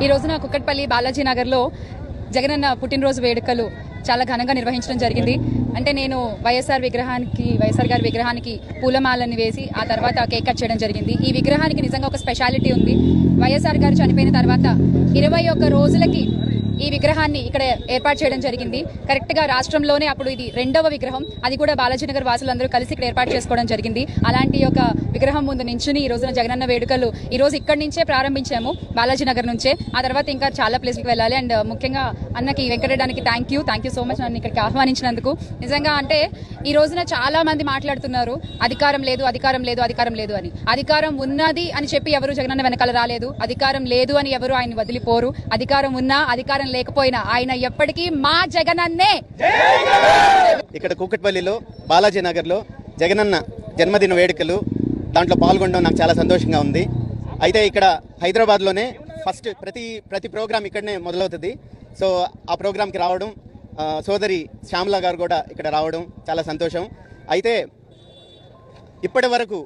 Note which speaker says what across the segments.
Speaker 1: ఈ రోజున కుక్కట్పల్లి బాలాజీ నగర్లో జగనన్న పుట్టినరోజు వేడుకలు చాలా ఘనంగా నిర్వహించడం జరిగింది. అంటే నేను వైఎస్ఆర్ గారి విగ్రహానికి పూలమాలని వేసి ఆ తర్వాత కేక్ కట్ చేయడం జరిగింది. ఈ విగ్రహానికి నిజంగా ఒక స్పెషాలిటీ ఉంది. వైఎస్ఆర్ గారు చనిపోయిన తర్వాత 21 రోజులకి ఈ విగ్రహాన్ని ఇక్కడ ఏర్పాటు చేయడం జరిగింది. కరెక్ట్గా రాష్ట్రంలోనే అప్పుడు ఇది 2వ విగ్రహం, అది కూడా బాలాజీనగర్ వాసులందరూ కలిసి ఇక్కడ ఏర్పాటు చేసుకోవడం జరిగింది. అలాంటి ఒక విగ్రహం ముందు నించుని ఈ రోజున జగనన్న వేడుకలు ఈ రోజు ఇక్కడి నుంచే ప్రారంభించాము, బాలాజీనగర్ నుంచే. ఆ తర్వాత ఇంకా చాలా ప్లేస్లకు వెళ్ళాలి. అండ్ ముఖ్యంగా అన్నకి వెంకటరెడ్డికి థ్యాంక్ యూ సో మచ్ నన్ను ఇక్కడికి ఆహ్వానించినందుకు. నిజంగా అంటే ఈ రోజున చాలా మంది మాట్లాడుతున్నారు అధికారం లేదు అని. అధికారం ఉన్నది అని చెప్పి ఎవరు జగనన్న వెనకాల రాలేదు. అధికారం లేదు అని ఎవరు ఆయన వదిలిపోరు. అధికారం ఉన్నా అధికారం లేకపోయినా ఆయన ఎప్పటికీ మా జగనన్నే.
Speaker 2: ఇక్కడ కూకట్పల్లిలో బాలాజీ నగర్లో జగనన్న జన్మదిన వేడుకలు దాంట్లో పాల్గొనడం నాకు చాలా సంతోషంగా ఉంది. అయితే ఇక్కడ హైదరాబాద్లోనే ఫస్ట్ ప్రతి ప్రోగ్రామ్ ఇక్కడనే మొదలవుతుంది. సో ఆ ప్రోగ్రామ్కి రావడం, సోదరి శ్యామల గారు కూడా ఇక్కడ రావడం చాలా సంతోషం. అయితే ఇప్పటి వరకు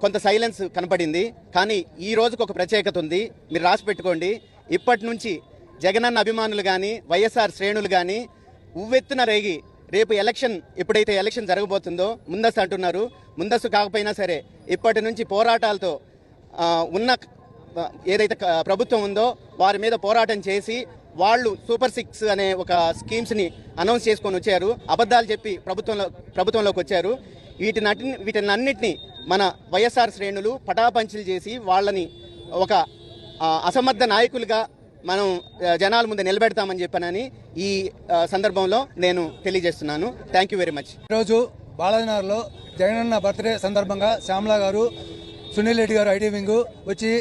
Speaker 2: కొంత సైలెన్స్ కనపడింది, కానీ ఈ రోజుకు ఒక ప్రత్యేకత ఉంది. మీరు రాసి పెట్టుకోండి. ఇప్పటి నుంచి జగనన్న అభిమానులు కానీ వైఎస్ఆర్ శ్రేణులు కానీ ఉవ్వెత్తున రేగి రేపు ఎప్పుడైతే ఎలక్షన్ జరగబోతుందో ముందస్తు అంటున్నారు. ముందస్తు కాకపోయినా సరే ఇప్పటి నుంచి పోరాటాలతో ఉన్న ఏదైతే ప్రభుత్వం ఉందో వారి మీద పోరాటం చేసి వాళ్ళు సూపర్ 6 అనే ఒక స్కీమ్స్ని అనౌన్స్ చేసుకొని వచ్చారు. అబద్ధాలు చెప్పి ప్రభుత్వంలోకి వచ్చారు. వీటినన్నిటినీ మన వైఎస్ఆర్ శ్రేణులు పటాపంచలు చేసి వాళ్ళని ఒక అసమర్థ నాయకులుగా మనం జనాల ముందు నిలబెడతామని చెప్పానని ఈ సందర్భంలో నేను తెలియజేస్తున్నాను. Thank you very much.
Speaker 3: ఈరోజు బాలాజీనగర్లో జగనన్న బర్త్డే సందర్భంగా శ్యామల గారు, సునీల్ రెడ్డి గారు ఐటీ వింగ్ వచ్చి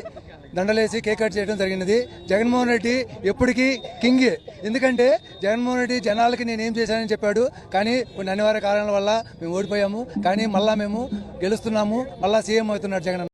Speaker 3: దండలేసి కేక్ కట్ చేయడం జరిగినది. జగన్మోహన్ రెడ్డి ఎప్పటికీ కింగే. ఎందుకంటే జగన్మోహన్ రెడ్డి జనాలకి నేనేం చేశానని చెప్పాడు, కానీ కొన్ని అనివార్య కారణాల వల్ల మేము ఓడిపోయాము. కానీ మళ్ళా మేము గెలుస్తున్నాము, మళ్ళా సీఎం అవుతున్నాడు జగన్.